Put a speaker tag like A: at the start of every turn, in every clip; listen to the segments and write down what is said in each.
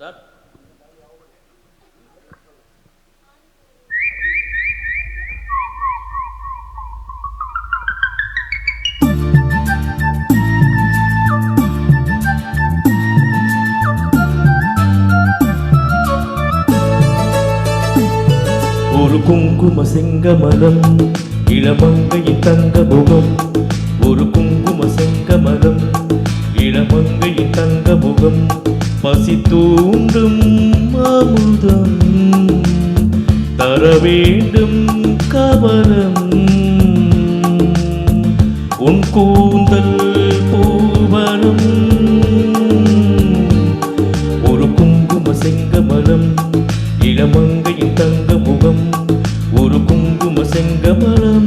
A: Sir
B: ஒரு குங்கும செங்கமலம் இளமங்கையின் தங்க முகம், ஒரு குங்கும செங்கமலம் இளமங்கையின் தங்க முகம், பசி தூண்டும் அமுதம் தர வேண்டும் கமலம், உன் கூந்தல் பூவனம். ஒரு குங்கும செங்கமலம் இளமங்கையின் தங்க முகம், ஒரு குங்கும செங்கமலம்.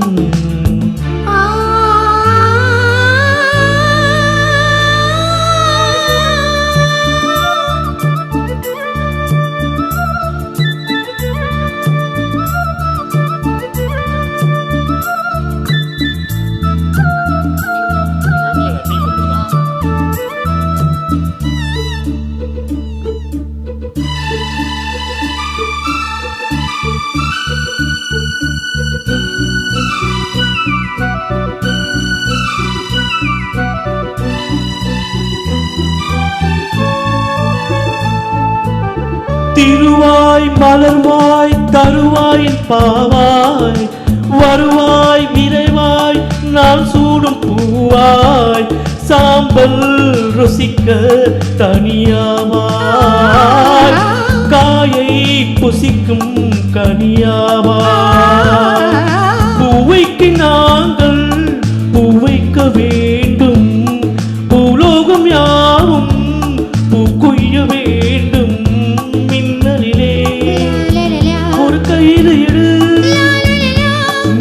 B: திருவாய் மலர்வாய் தருவாயில் பாவாய், வருவாய் விரைவாய் நான் சூடும் பூவாய், சாம்பல் ருசிக்க தனியாவாய், காயை புசிக்கும் கனியாவாய். பூவைக்கு நாங்கள் பூவைக்க வேண்டும், பூலோகம் யாவும் பூ கொய்ய வேண்டும்.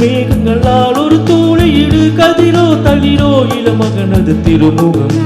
B: மேகங்களால் ஒரு தூளையிடு, கதிரோ தளிரோ இளமகனது திருமுகம்.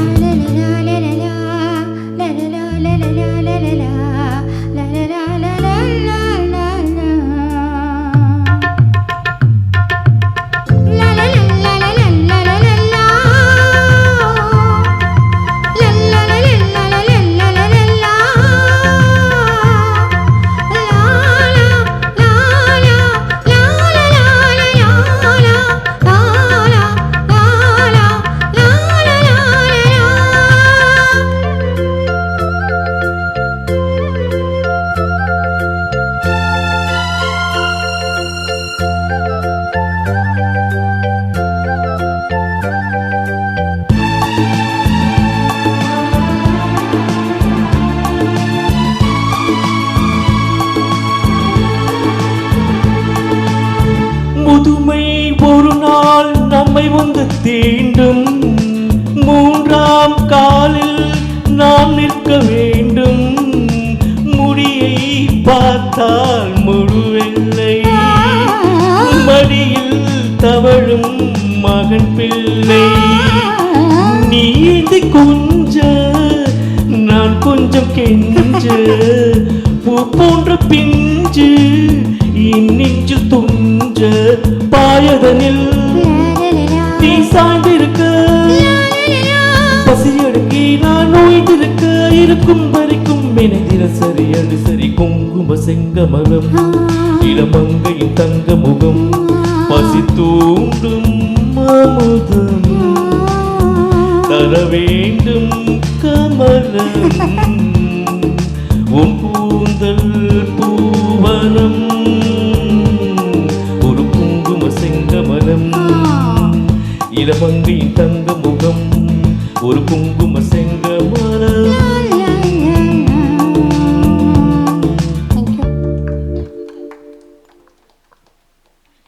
B: முதுமை ஒரு நாள் நம்மை வந்து தீண்டும், மூன்றாம் காலில் நாம் நிற்க வேண்டும். முடியை பார்த்தால் முழுவெல்லை, மடியில் தவழும் மகன் பிள்ளை. நீந்தி கொஞ்ச நான் கொஞ்சம் கெஞ்ச, பூ போன்ற பிஞ்சு நெஞ்சு துஞ்ச, பாயதனில் நீ சாய்ந்திருக்க, பசியடக்கி நான் நோய்ந்திருக்க, இருக்கும் வரைக்கும் மெனதிர சரி அடு சரி. குங்கும செங்கமலம் இளமங்கையின் தங்க முகம், பசி தூண்டும் அமுதம் தர வேண்டும் கமலம், உன் கூந்தல் பூவனம், ஒரு குங்கும செங்கமலம் இளமங்கையின் தங்க முகம், ஒரு குங்கும செங்கமலம்.